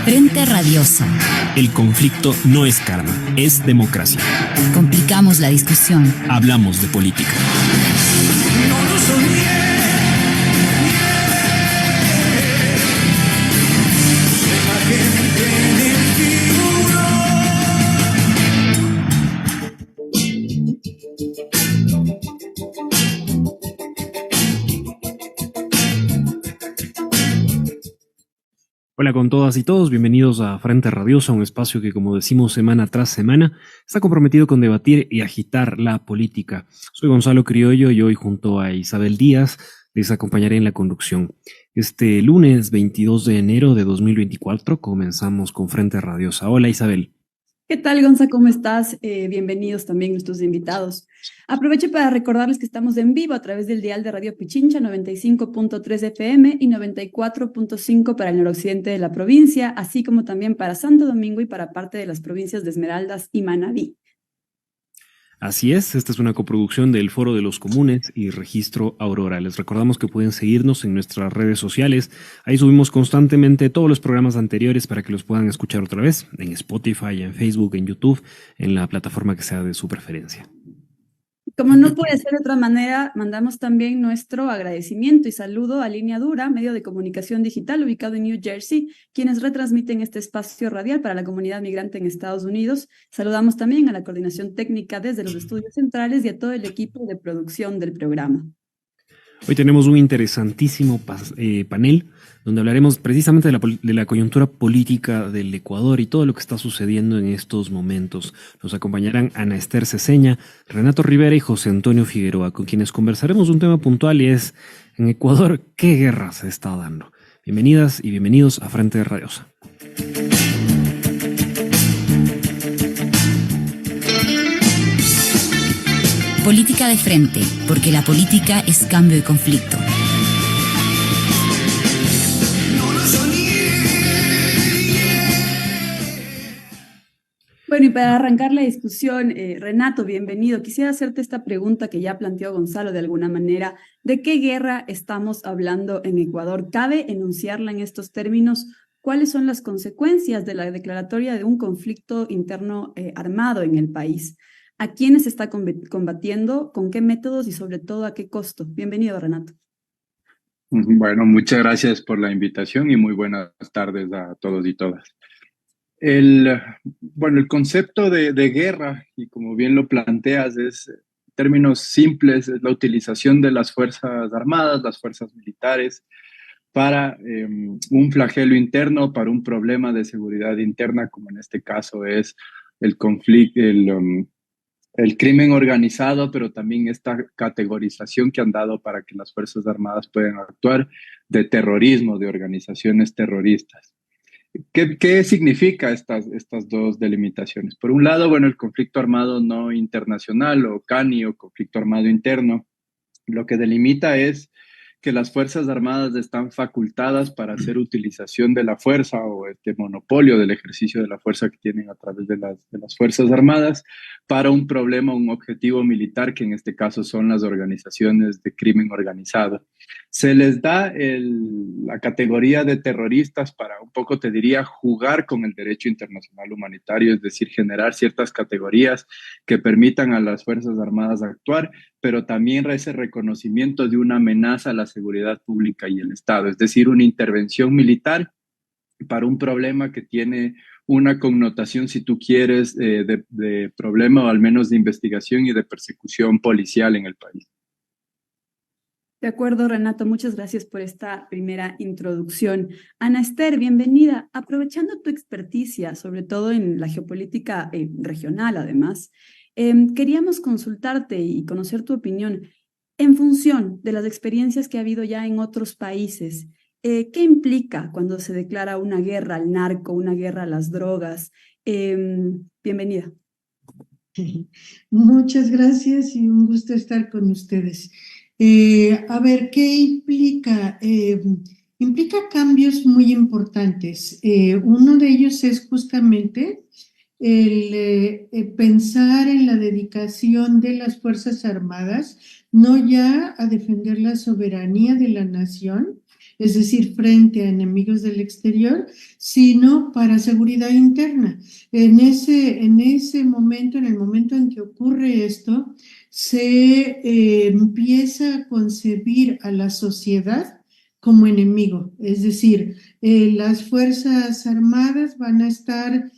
Frente Radiosa. El conflicto no es karma, es democracia. Complicamos la discusión. Hablamos de política. Hola con todas y todos, bienvenidos a Frente Radiosa, un espacio que, como decimos semana tras semana, está comprometido con debatir y agitar la política. Soy Gonzalo Criollo y hoy junto a Isabel Díaz les acompañaré en la conducción. Este lunes 22 de enero de 2024 comenzamos con Frente Radiosa. Hola Isabel. ¿Qué tal, Gonza? ¿Cómo estás? Bienvenidos también nuestros invitados. Aprovecho para recordarles que estamos en vivo a través del dial de Radio Pichincha 95.3 FM y 94.5 para el noroccidente de la provincia, así como también para Santo Domingo y para parte de las provincias de Esmeraldas y Manabí. Así es, esta es una coproducción del Foro de los Comunes y Registro Aurora. Les recordamos que pueden seguirnos en nuestras redes sociales. Ahí subimos constantemente todos los programas anteriores para que los puedan escuchar otra vez en Spotify, en Facebook, en YouTube, en la plataforma que sea de su preferencia. Como no puede ser de otra manera, mandamos también nuestro agradecimiento y saludo a Línea Dura, medio de comunicación digital ubicado en New Jersey, quienes retransmiten este espacio radial para la comunidad migrante en Estados Unidos. Saludamos también a la coordinación técnica desde los estudios centrales y a todo el equipo de producción del programa. Hoy tenemos un interesantísimo panel donde hablaremos precisamente de la coyuntura política del Ecuador y todo lo que está sucediendo en estos momentos. Nos acompañarán Ana Esther Ceseña, Renato Rivera y José Antonio Figueroa, con quienes conversaremos un tema puntual y es, en Ecuador, ¿qué guerra se está dando? Bienvenidas y bienvenidos a Frente Radiosa. Política de frente, porque la política es cambio y conflicto. Bueno, y para arrancar la discusión, Renato, bienvenido. Quisiera hacerte esta pregunta que ya planteó Gonzalo de alguna manera. ¿De qué guerra estamos hablando en Ecuador? ¿Cabe enunciarla en estos términos? ¿Cuáles son las consecuencias de la declaratoria de un conflicto interno armado en el país? ¿A quiénes está combatiendo? ¿Con qué métodos? Y sobre todo, ¿a qué costo? Bienvenido, Renato. Bueno, muchas gracias por la invitación y muy buenas tardes a todos y todas. El concepto de guerra, y como bien lo planteas, es, en términos simples, es la utilización de las Fuerzas Armadas, las fuerzas militares, para un flagelo interno, para un problema de seguridad interna, como en este caso es el conflicto, el crimen organizado, pero también esta categorización que han dado para que las Fuerzas Armadas puedan actuar de terrorismo, de organizaciones terroristas. ¿Qué significa estas dos delimitaciones? Por un lado, el conflicto armado no internacional o CANI o conflicto armado interno, lo que delimita es que las Fuerzas Armadas están facultadas para hacer utilización de la fuerza o este monopolio del ejercicio de la fuerza que tienen a través de las Fuerzas Armadas para un problema, un objetivo militar, que en este caso son las organizaciones de crimen organizado. Se les da la categoría de terroristas para un poco, te diría, jugar con el derecho internacional humanitario, es decir, generar ciertas categorías que permitan a las Fuerzas Armadas actuar, pero también ese reconocimiento de una amenaza a la seguridad pública y el Estado, es decir, una intervención militar para un problema que tiene una connotación, si tú quieres, de problema o al menos de investigación y de persecución policial en el país. De acuerdo, Renato, muchas gracias por esta primera introducción. Ana Esther, bienvenida. Aprovechando tu experticia, sobre todo en la geopolítica regional, además, queríamos consultarte y conocer tu opinión en función de las experiencias que ha habido ya en otros países. ¿Qué implica cuando se declara una guerra al narco, una guerra a las drogas? Bienvenida. Muchas gracias y un gusto estar con ustedes. A ver, ¿qué implica? Implica cambios muy importantes. Uno de ellos es justamente el pensar en la dedicación de las Fuerzas Armadas, no ya a defender la soberanía de la nación, es decir, frente a enemigos del exterior, sino para seguridad interna. En ese momento, en el momento en que ocurre esto, se empieza a concebir a la sociedad como enemigo, es decir, las Fuerzas Armadas van a estar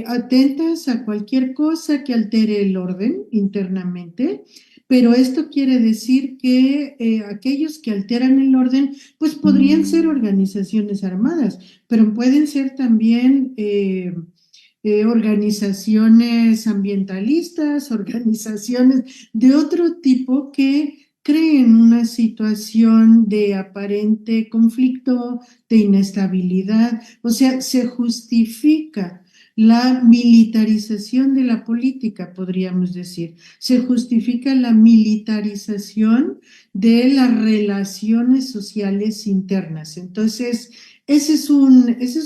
atentas a cualquier cosa que altere el orden internamente, pero esto quiere decir que aquellos que alteran el orden, pues podrían ser organizaciones armadas, pero pueden ser también organizaciones ambientalistas, organizaciones de otro tipo que creen una situación de aparente conflicto, de inestabilidad, o sea, se justifica la militarización de la política, podríamos decir. Se justifica la militarización de las relaciones sociales internas. Entonces, ese es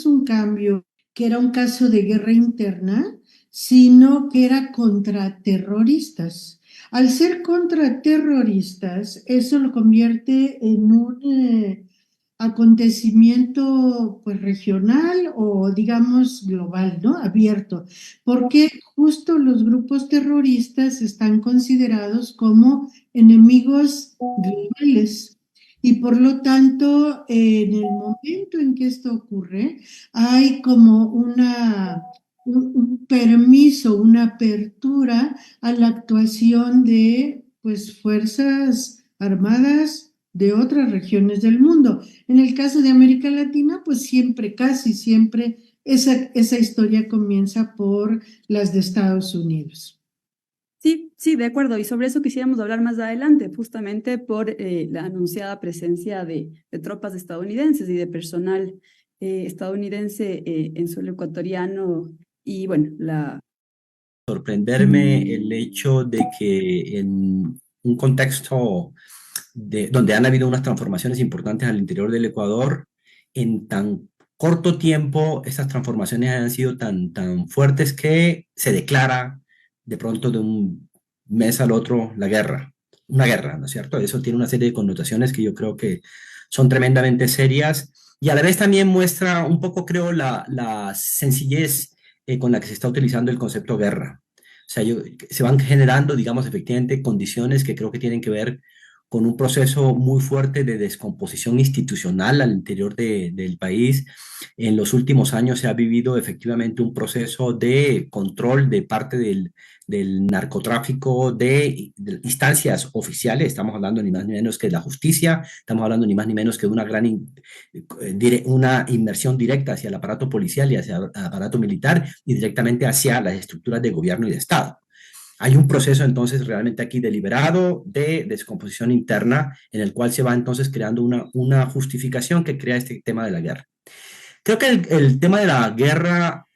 un cambio que era un caso de guerra interna, sino que era contra terroristas. Al ser contraterroristas, eso lo convierte en un acontecimiento pues regional o digamos global, ¿no? Abierto, porque justo los grupos terroristas están considerados como enemigos globales. Y por lo tanto, en el momento en que esto ocurre, hay como un permiso, una apertura a la actuación de pues, fuerzas armadas de otras regiones del mundo. En el caso de América Latina, pues siempre, casi siempre, esa historia comienza por las de Estados Unidos. Sí, de acuerdo. Y sobre eso quisiéramos hablar más adelante, justamente por la anunciada presencia de tropas estadounidenses y de personal estadounidense en suelo ecuatoriano. Y bueno, sorprenderme el hecho de que en un contexto donde han habido unas transformaciones importantes al interior del Ecuador, en tan corto tiempo esas transformaciones han sido tan fuertes que se declara de pronto de un mes al otro la guerra, una guerra, ¿no es cierto? Eso tiene una serie de connotaciones que yo creo que son tremendamente serias y a la vez también muestra un poco, creo, la sencillez con la que se está utilizando el concepto guerra. O sea, se van generando, digamos, efectivamente condiciones que creo que tienen que ver con un proceso muy fuerte de descomposición institucional al interior del país. En los últimos años se ha vivido efectivamente un proceso de control de parte del narcotráfico de instancias oficiales. Estamos hablando ni más ni menos que de la justicia, estamos hablando ni más ni menos que de una una inmersión directa hacia el aparato policial y hacia el aparato militar y directamente hacia las estructuras de gobierno y de Estado. Hay un proceso entonces realmente aquí deliberado de descomposición interna en el cual se va entonces creando una justificación que crea este tema de la guerra. Creo que el tema de la guerra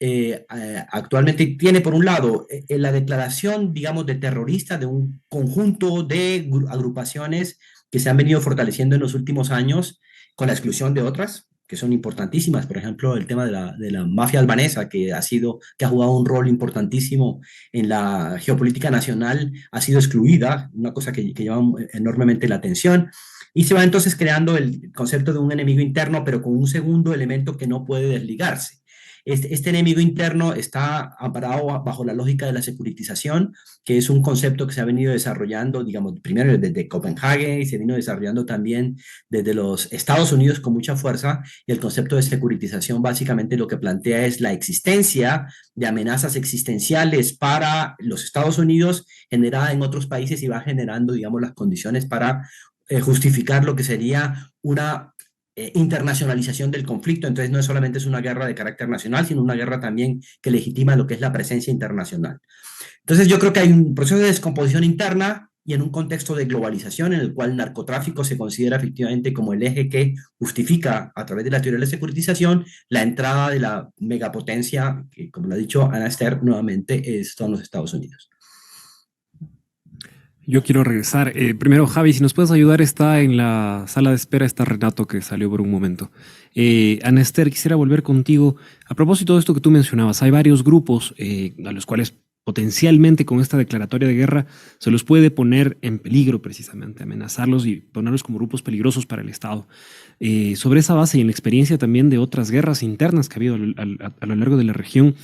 actualmente tiene por un lado la declaración, digamos, de terrorista de un conjunto de agrupaciones que se han venido fortaleciendo en los últimos años con la exclusión de otras que son importantísimas. Por ejemplo, el tema de la mafia albanesa, que ha jugado un rol importantísimo en la geopolítica nacional, ha sido excluida, una cosa que llama enormemente la atención. Y se va entonces creando el concepto de un enemigo interno, pero con un segundo elemento que no puede desligarse. Este enemigo interno está amparado bajo la lógica de la securitización, que es un concepto que se ha venido desarrollando, digamos, primero desde Copenhague y se vino desarrollando también desde los Estados Unidos con mucha fuerza. Y el concepto de securitización básicamente lo que plantea es la existencia de amenazas existenciales para los Estados Unidos generada en otros países y va generando, digamos, las condiciones para justificar lo que sería una internacionalización del conflicto. Entonces no solamente es una guerra de carácter nacional, sino una guerra también que legitima lo que es la presencia internacional. Entonces yo creo que hay un proceso de descomposición interna y en un contexto de globalización en el cual el narcotráfico se considera efectivamente como el eje que justifica a través de la teoría de la securitización la entrada de la megapotencia, que como lo ha dicho Ana Esther nuevamente, son los Estados Unidos. Yo quiero regresar. Primero, Javi, si nos puedes ayudar, está en la sala de espera, está Renato, que salió por un momento. Ana Esther, quisiera volver contigo. A propósito de esto que tú mencionabas, hay varios grupos a los cuales potencialmente con esta declaratoria de guerra se los puede poner en peligro precisamente, amenazarlos y ponerlos como grupos peligrosos para el Estado. Sobre esa base y en la experiencia también de otras guerras internas que ha habido a lo largo de la región,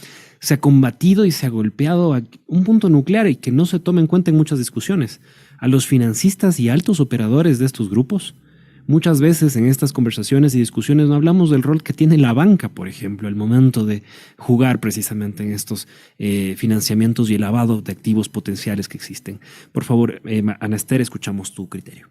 se ha combatido y se ha golpeado a un punto nuclear y que no se toma en cuenta en muchas discusiones. A los financistas y altos operadores de estos grupos, muchas veces en estas conversaciones y discusiones no hablamos del rol que tiene la banca, por ejemplo, al momento de jugar precisamente en estos financiamientos y el lavado de activos potenciales que existen. Por favor, Ana Esther, escuchamos tu criterio.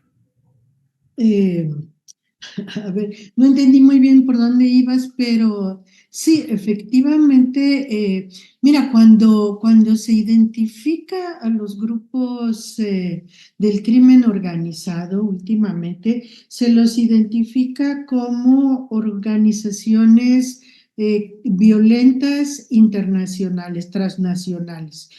A ver, no entendí muy bien por dónde ibas, pero sí, efectivamente, mira, cuando se identifica a los grupos del crimen organizado últimamente, se los identifica como organizaciones violentas internacionales, transnacionales.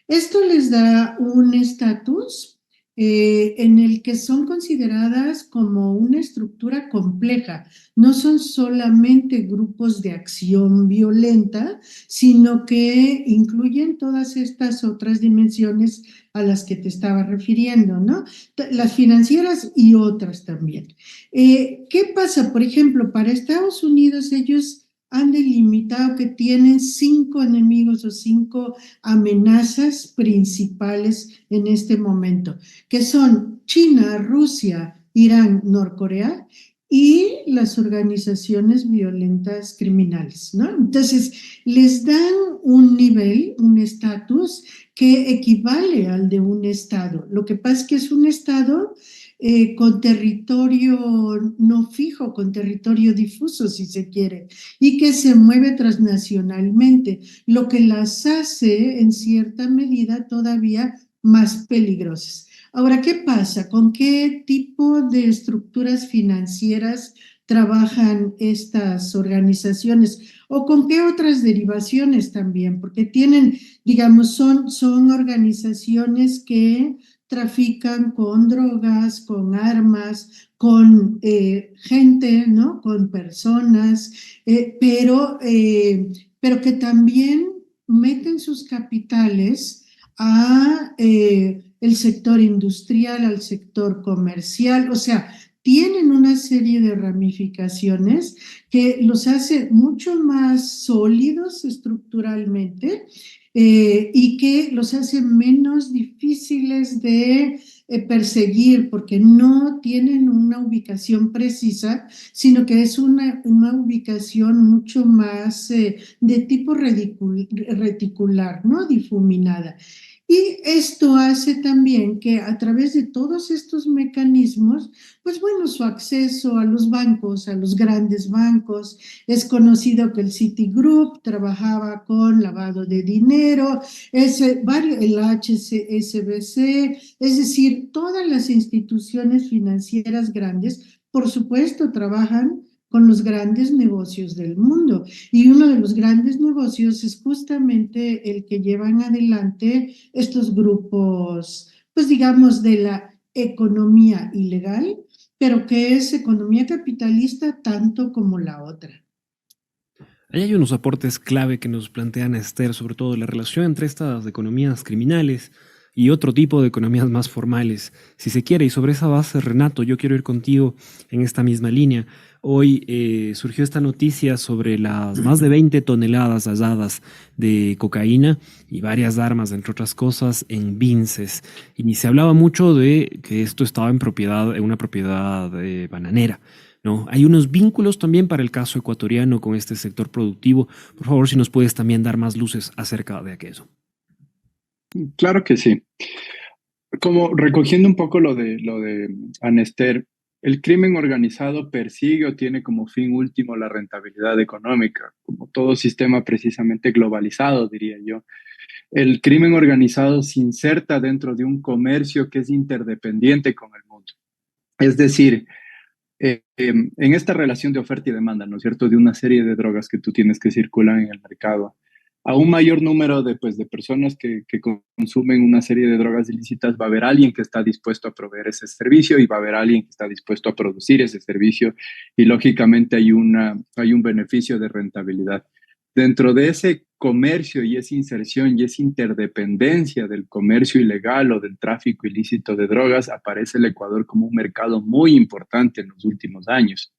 Esto les da un estatus en el que son consideradas como una estructura compleja. No son solamente grupos de acción violenta, sino que incluyen todas estas otras dimensiones a las que te estaba refiriendo, ¿no? Las financieras y otras también. ¿Qué pasa? Por ejemplo, para Estados Unidos ellos han delimitado que tienen 5 enemigos o 5 amenazas principales en este momento, que son China, Rusia, Irán, Norcorea y las organizaciones violentas criminales, ¿no? Entonces, les dan un nivel, un estatus que equivale al de un Estado. Lo que pasa es que es un Estado con territorio no fijo, con territorio difuso, si se quiere, y que se mueve transnacionalmente, lo que las hace en cierta medida todavía más peligrosas. Ahora, ¿qué pasa? ¿Con qué tipo de estructuras financieras trabajan estas organizaciones? ¿O con qué otras derivaciones también? Porque tienen, digamos, son organizaciones que trafican con drogas, con armas, con gente, ¿no? Con personas, pero que también meten sus capitales a el sector industrial, al sector comercial, o sea, tienen una serie de ramificaciones que los hace mucho más sólidos estructuralmente y que los hace menos difíciles de perseguir porque no tienen una ubicación precisa, sino que es una ubicación mucho más de tipo reticular, ¿no? Difuminada. Y esto hace también que a través de todos estos mecanismos, pues bueno, su acceso a los bancos, a los grandes bancos, es conocido que el Citigroup trabajaba con lavado de dinero, el HSBC, es decir, todas las instituciones financieras grandes, por supuesto, trabajan con los grandes negocios del mundo. Y uno de los grandes negocios es justamente el que llevan adelante estos grupos, pues digamos, de la economía ilegal, pero que es economía capitalista tanto como la otra. Ahí hay unos aportes clave que nos plantean Esther, sobre todo la relación entre estas economías criminales y otro tipo de economías más formales, si se quiere. Y sobre esa base, Renato, yo quiero ir contigo en esta misma línea. Hoy surgió esta noticia sobre las más de 20 toneladas halladas de cocaína y varias armas, entre otras cosas, en Vinces. Y se hablaba mucho de que esto estaba en una propiedad bananera, ¿no? Hay unos vínculos también para el caso ecuatoriano con este sector productivo. Por favor, si nos puedes también dar más luces acerca de aquello. Claro que sí. Como recogiendo un poco lo de Ana Esther, el crimen organizado persigue o tiene como fin último la rentabilidad económica, como todo sistema precisamente globalizado, diría yo. El crimen organizado se inserta dentro de un comercio que es interdependiente con el mundo. Es decir, en esta relación de oferta y demanda, ¿no es cierto?, de una serie de drogas que tú tienes que circular en el mercado, a un mayor número de personas que consumen una serie de drogas ilícitas, va a haber alguien que está dispuesto a proveer ese servicio y va a haber alguien que está dispuesto a producir ese servicio y lógicamente hay un beneficio de rentabilidad. Dentro de ese comercio y esa inserción y esa interdependencia del comercio ilegal o del tráfico ilícito de drogas, aparece el Ecuador como un mercado muy importante en los últimos años.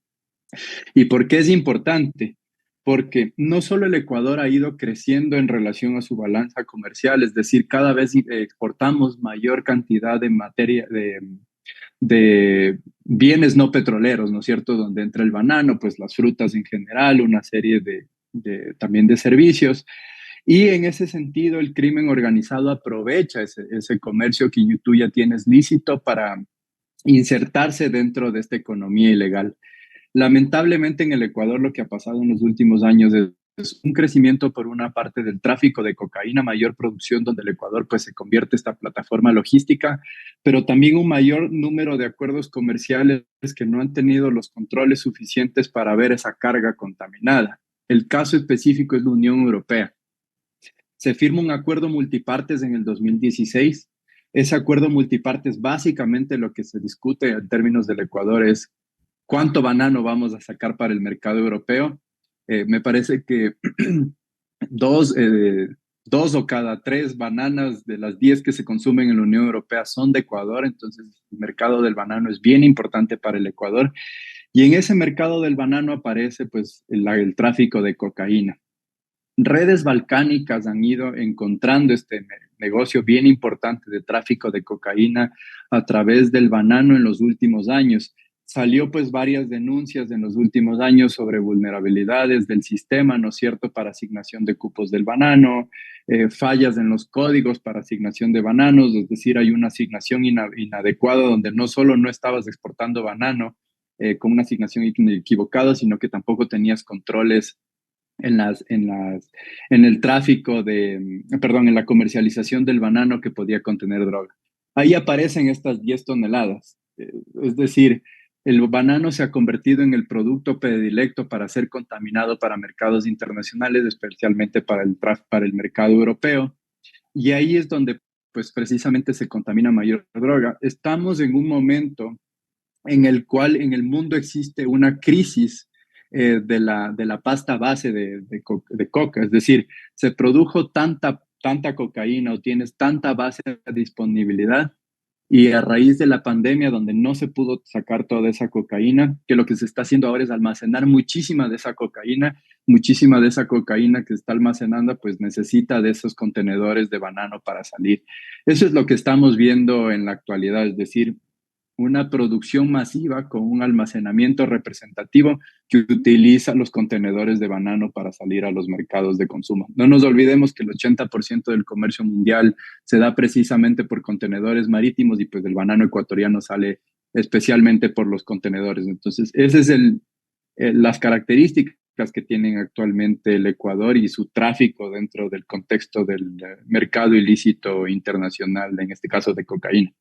¿Y por qué es importante? Porque no solo el Ecuador ha ido creciendo en relación a su balanza comercial, es decir, cada vez exportamos mayor cantidad de materia, de bienes no petroleros, ¿no es cierto? Donde entra el banano, pues las frutas en general, una serie también de servicios. Y en ese sentido, el crimen organizado aprovecha ese comercio que tú ya tienes lícito para insertarse dentro de esta economía ilegal. Lamentablemente en el Ecuador lo que ha pasado en los últimos años es un crecimiento por una parte del tráfico de cocaína, mayor producción donde el Ecuador pues se convierte en esta plataforma logística, pero también un mayor número de acuerdos comerciales que no han tenido los controles suficientes para ver esa carga contaminada. El caso específico es la Unión Europea. Se firma un acuerdo multipartes en el 2016. Ese acuerdo multipartes, básicamente lo que se discute en términos del Ecuador es cuánto banano vamos a sacar para el mercado europeo. Me parece que dos o cada 3 bananas de las 10 que se consumen en la Unión Europea son de Ecuador, entonces el mercado del banano es bien importante para el Ecuador. Y en ese mercado del banano aparece pues el tráfico de cocaína. Redes balcánicas han ido encontrando este negocio bien importante de tráfico de cocaína a través del banano en los últimos años. Salió pues varias denuncias en los últimos años sobre vulnerabilidades del sistema, ¿no es cierto?, para asignación de cupos del banano, fallas en los códigos para asignación de bananos, es decir, hay una asignación inadecuada donde no solo no estabas exportando banano con una asignación equivocada, sino que tampoco tenías controles en el tráfico en la comercialización del banano que podía contener droga. Ahí aparecen estas 10 toneladas, es decir, el banano se ha convertido en el producto predilecto para ser contaminado para mercados internacionales, especialmente para el mercado europeo. Y ahí es donde, pues, precisamente se contamina mayor droga. Estamos en un momento en el cual en el mundo existe una crisis de la pasta base de coca. Es decir, se produjo tanta cocaína o tienes tanta base de disponibilidad y a raíz de la pandemia donde no se pudo sacar toda esa cocaína, que lo que se está haciendo ahora es almacenar muchísima de esa cocaína que se está almacenando pues necesita de esos contenedores de banano para salir. Eso es lo que estamos viendo en la actualidad, es decir, una producción masiva con un almacenamiento representativo que utiliza los contenedores de banano para salir a los mercados de consumo. No nos olvidemos que el 80% del comercio mundial se da precisamente por contenedores marítimos y pues el banano ecuatoriano sale especialmente por los contenedores. Entonces, esas es las características que tienen actualmente el Ecuador y su tráfico dentro del contexto del mercado ilícito internacional, en este caso de cocaína.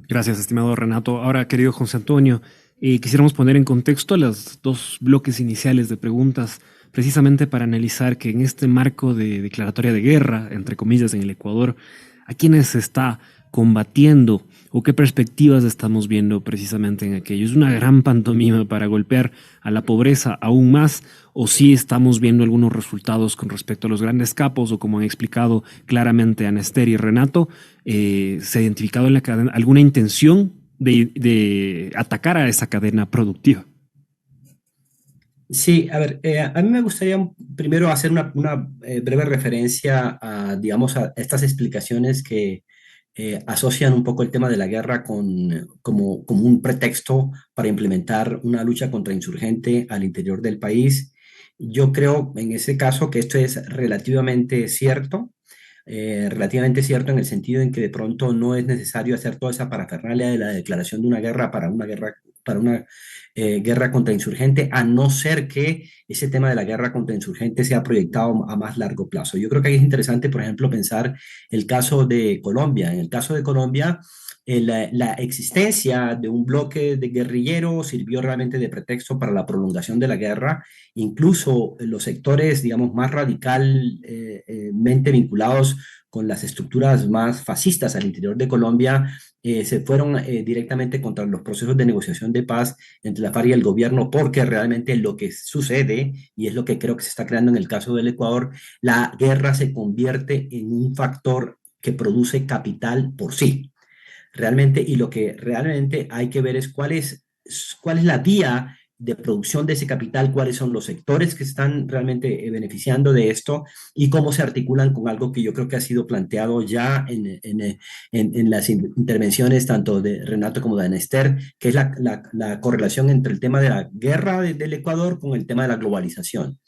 Gracias, estimado Renato. Ahora, querido José Antonio, quisiéramos poner en contexto los 2 bloques iniciales de preguntas, precisamente para analizar que en este marco de declaratoria de guerra, entre comillas, en el Ecuador, ¿a quiénes se está combatiendo o qué perspectivas estamos viendo precisamente en aquello? ¿Es una gran pantomima para golpear a la pobreza aún más o sí estamos viendo algunos resultados con respecto a los grandes capos o, como han explicado claramente Ana Esther y Renato, se ha identificado en la cadena alguna intención de atacar a esa cadena productiva? Sí, a ver, a mí me gustaría primero hacer una breve referencia a, digamos, a estas explicaciones que asocian un poco el tema de la guerra como un pretexto para implementar una lucha contrainsurgente al interior del país. Yo creo en ese caso que esto es relativamente cierto en el sentido en que de pronto no es necesario hacer toda esa parafernalia de la declaración de una guerra para una guerra contrainsurgente, a no ser que ese tema de la guerra contrainsurgente sea proyectado a más largo plazo. Yo creo que ahí es interesante, por ejemplo, pensar el caso de Colombia. En el caso de Colombia, la existencia de un bloque de guerrilleros sirvió realmente de pretexto para la prolongación de la guerra. Incluso los sectores, digamos, más radicalmente vinculados con las estructuras más fascistas al interior de Colombia, se fueron directamente contra los procesos de negociación de paz entre la FARC y el gobierno, porque realmente lo que sucede, y es lo que creo que se está creando en el caso del Ecuador, la guerra se convierte en un factor que produce capital por sí. Realmente, y lo que realmente hay que ver es cuál es la vía de producción de ese capital, cuáles son los sectores que están realmente beneficiando de esto y cómo se articulan con algo que yo creo que ha sido planteado ya en las intervenciones tanto de Renato como de Ana Esther, que es la correlación entre el tema de la guerra del Ecuador con el tema de la globalización.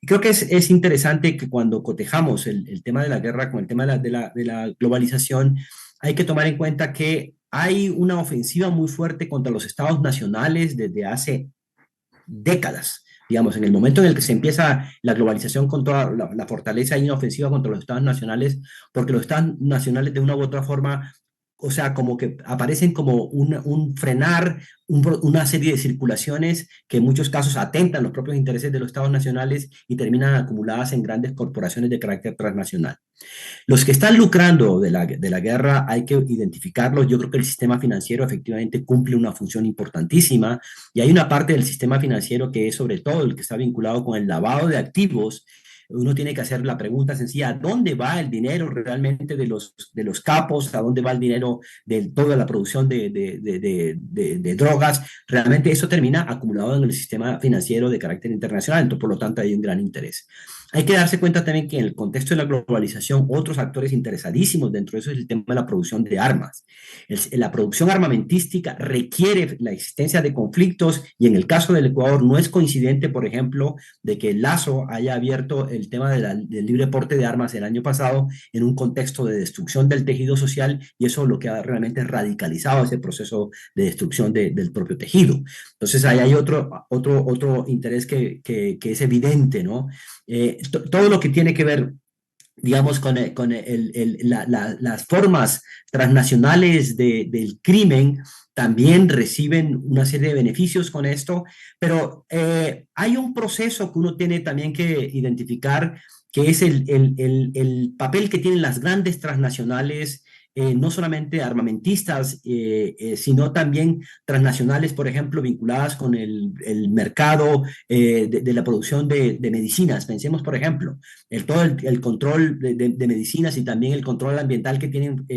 Y creo que es interesante que cuando cotejamos el tema de la guerra con el tema de la globalización, hay que tomar en cuenta que hay una ofensiva muy fuerte contra los estados nacionales desde hace décadas. Digamos, en el momento en el que se empieza la globalización con toda la fortaleza, hay una ofensiva contra los estados nacionales, porque los estados nacionales de una u otra forma, o sea, como que aparecen como un frenar una serie de circulaciones que en muchos casos atentan los propios intereses de los estados nacionales y terminan acumuladas en grandes corporaciones de carácter transnacional. Los que están lucrando de la guerra hay que identificarlos. Yo creo que el sistema financiero efectivamente cumple una función importantísima y hay una parte del sistema financiero que es sobre todo el que está vinculado con el lavado de activos. Uno tiene que hacer la pregunta sencilla: ¿a dónde va el dinero realmente de los capos? ¿A dónde va el dinero de toda la producción de drogas? Realmente eso termina acumulado en el sistema financiero de carácter internacional, entonces por lo tanto hay un gran interés. Hay que darse cuenta también que en el contexto de la globalización, otros actores interesadísimos dentro de eso es el tema de la producción de armas. La producción armamentística requiere la existencia de conflictos y en el caso del Ecuador no es coincidente, por ejemplo, de que Lazo haya abierto el tema del libre porte de armas el año pasado en un contexto de destrucción del tejido social, y eso lo que ha realmente radicalizado ese proceso de destrucción del propio tejido. Entonces ahí hay otro interés que es evidente, ¿no? Todo lo que tiene que ver, digamos, con las formas transnacionales del crimen también reciben una serie de beneficios con esto, pero hay un proceso que uno tiene también que identificar, que es el papel que tienen las grandes transnacionales, no solamente armamentistas, sino también transnacionales, por ejemplo, vinculadas con el mercado de la producción de medicinas. Pensemos, por ejemplo, todo el control de medicinas y también el control ambiental que tienen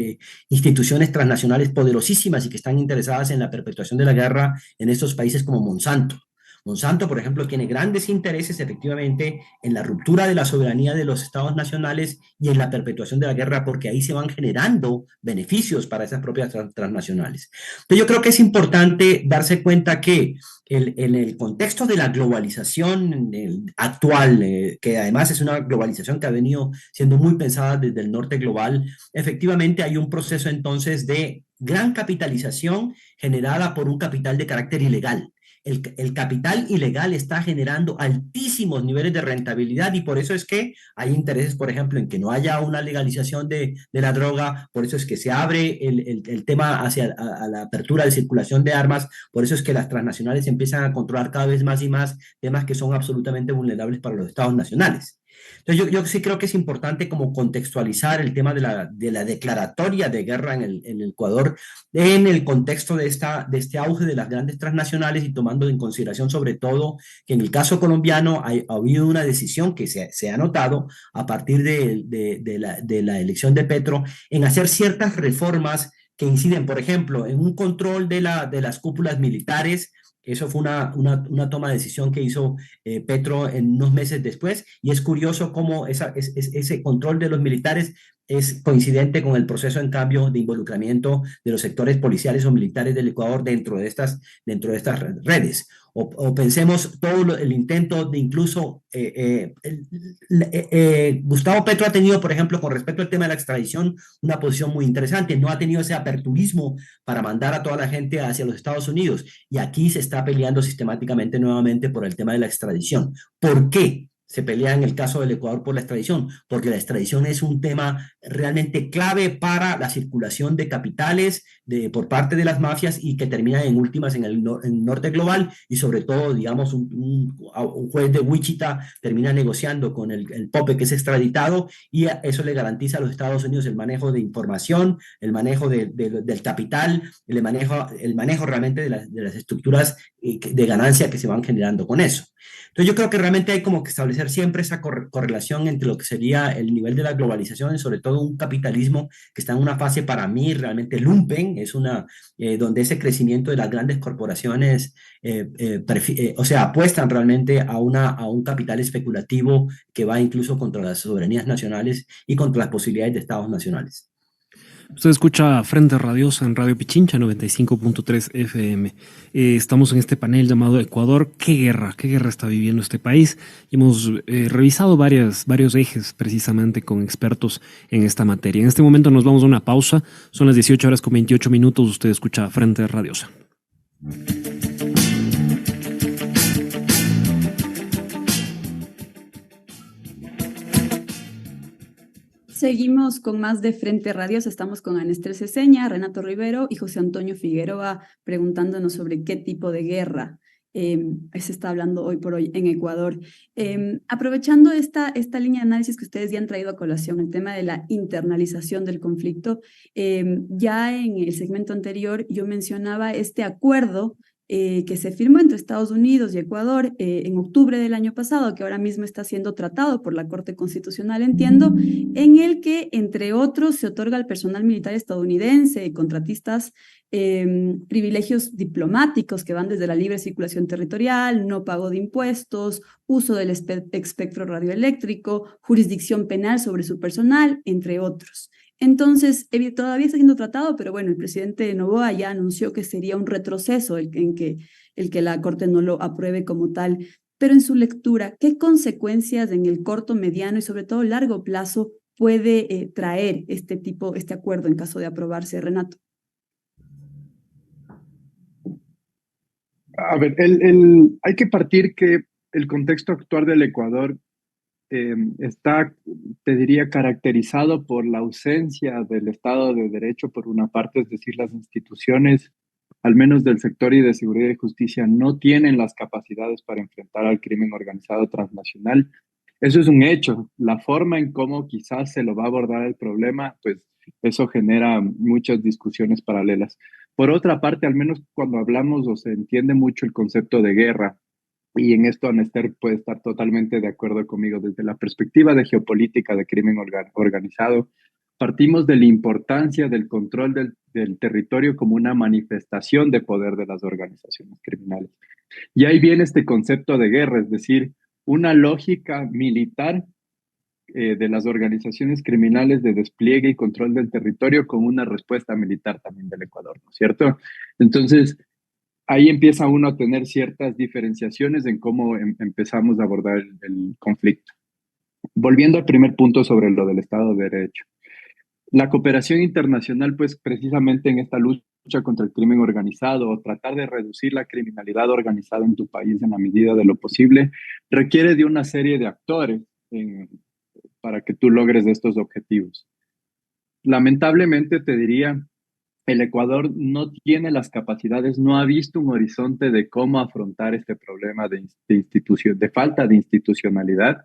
instituciones transnacionales poderosísimas y que están interesadas en la perpetuación de la guerra en estos países como Monsanto. Monsanto, por ejemplo, tiene grandes intereses efectivamente en la ruptura de la soberanía de los estados nacionales y en la perpetuación de la guerra, porque ahí se van generando beneficios para esas propias transnacionales. Entonces yo creo que es importante darse cuenta que en el contexto de la globalización actual, que además es una globalización que ha venido siendo muy pensada desde el norte global, efectivamente hay un proceso entonces de gran capitalización generada por un capital de carácter ilegal. El capital ilegal está generando altísimos niveles de rentabilidad y por eso es que hay intereses, por ejemplo, en que no haya una legalización de la droga, por eso es que se abre el tema hacia a la apertura de circulación de armas, por eso es que las transnacionales empiezan a controlar cada vez más y más temas que son absolutamente vulnerables para los estados nacionales. Entonces yo sí creo que es importante como contextualizar el tema de la declaratoria de guerra en el Ecuador en el contexto de este auge de las grandes transnacionales y tomando en consideración sobre todo que en el caso colombiano ha habido una decisión que se ha notado a partir de la elección de Petro en hacer ciertas reformas que inciden, por ejemplo, en un control de las cúpulas militares. Eso fue una toma de decisión que hizo Petro en unos meses después, y es curioso cómo ese control de los militares es coincidente con el proceso, en cambio, de involucramiento de los sectores policiales o militares del Ecuador dentro de estas redes. O pensemos todo el intento de incluso Gustavo Petro ha tenido, por ejemplo, con respecto al tema de la extradición, una posición muy interesante. No ha tenido ese aperturismo para mandar a toda la gente hacia los Estados Unidos, y aquí se está peleando sistemáticamente nuevamente por el tema de la extradición. ¿Por qué? se pelea en el caso del Ecuador por la extradición, porque la extradición es un tema realmente clave para la circulación de capitales por parte de las mafias y que terminan en últimas en el norte global y sobre todo, digamos, un juez de Wichita termina negociando con el Pope que es extraditado y eso le garantiza a los Estados Unidos el manejo de información, el manejo del capital, el manejo realmente de las estructuras de ganancia que se van generando con eso. Entonces yo creo que realmente hay como que establecer siempre esa correlación entre lo que sería el nivel de la globalización y sobre todo un capitalismo que está en una fase para mí realmente lumpen, es donde ese crecimiento de las grandes corporaciones, o sea, apuestan realmente a un capital especulativo que va incluso contra las soberanías nacionales y contra las posibilidades de estados nacionales. Usted escucha Frente Radiosa en Radio Pichincha 95.3 FM. Estamos en este panel llamado Ecuador. ¿Qué guerra está viviendo este país? Y hemos revisado varios ejes precisamente con expertos en esta materia. En este momento nos vamos a una pausa. Son las 18:28. Usted escucha Frente Radiosa. Seguimos con más de Frente Radios. Estamos con Ana Esther Ceseña, Renato Rivero y José Antonio Figueroa preguntándonos sobre qué tipo de guerra se está hablando hoy por hoy en Ecuador. Aprovechando esta línea de análisis que ustedes ya han traído a colación, el tema de la internalización del conflicto, ya en el segmento anterior yo mencionaba este acuerdo que se firmó entre Estados Unidos y Ecuador en octubre del año pasado, que ahora mismo está siendo tratado por la Corte Constitucional, entiendo, en el que, entre otros, se otorga al personal militar estadounidense y contratistas privilegios diplomáticos que van desde la libre circulación territorial, no pago de impuestos, uso del espectro radioeléctrico, jurisdicción penal sobre su personal, entre otros. Entonces, todavía está siendo tratado, pero bueno, el presidente Noboa ya anunció que sería un retroceso el que la Corte no lo apruebe como tal. Pero en su lectura, ¿qué consecuencias en el corto, mediano y sobre todo largo plazo puede traer este acuerdo en caso de aprobarse, Renato? A ver, hay que partir que el contexto actual del Ecuador está, te diría, caracterizado por la ausencia del Estado de Derecho, por una parte, es decir, las instituciones, al menos del sector y de seguridad y justicia, no tienen las capacidades para enfrentar al crimen organizado transnacional. Eso es un hecho. La forma en cómo quizás se lo va a abordar el problema, pues eso genera muchas discusiones paralelas. Por otra parte, al menos cuando hablamos o se entiende mucho el concepto de guerra, y en esto Ana Esther puede estar totalmente de acuerdo conmigo. Desde la perspectiva de geopolítica de crimen organizado, partimos de la importancia del control del territorio como una manifestación de poder de las organizaciones criminales. Y ahí viene este concepto de guerra, es decir, una lógica militar de las organizaciones criminales de despliegue y control del territorio con una respuesta militar también del Ecuador, ¿no es cierto? Entonces, ahí empieza uno a tener ciertas diferenciaciones en cómo empezamos a abordar el conflicto. Volviendo al primer punto sobre lo del Estado de Derecho. La cooperación internacional, pues precisamente en esta lucha contra el crimen organizado o tratar de reducir la criminalidad organizada en tu país en la medida de lo posible, requiere de una serie de actores para que tú logres estos objetivos. Lamentablemente, te diría, el Ecuador no tiene las capacidades, no ha visto un horizonte de cómo afrontar este problema de falta de institucionalidad.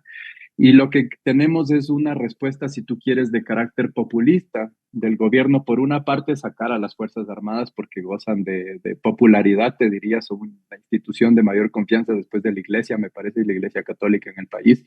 Y lo que tenemos es una respuesta, si tú quieres, de carácter populista del gobierno. Por una parte, sacar a las Fuerzas Armadas porque gozan de popularidad, te diría, son la institución de mayor confianza después de la Iglesia, me parece, y la Iglesia Católica en el país.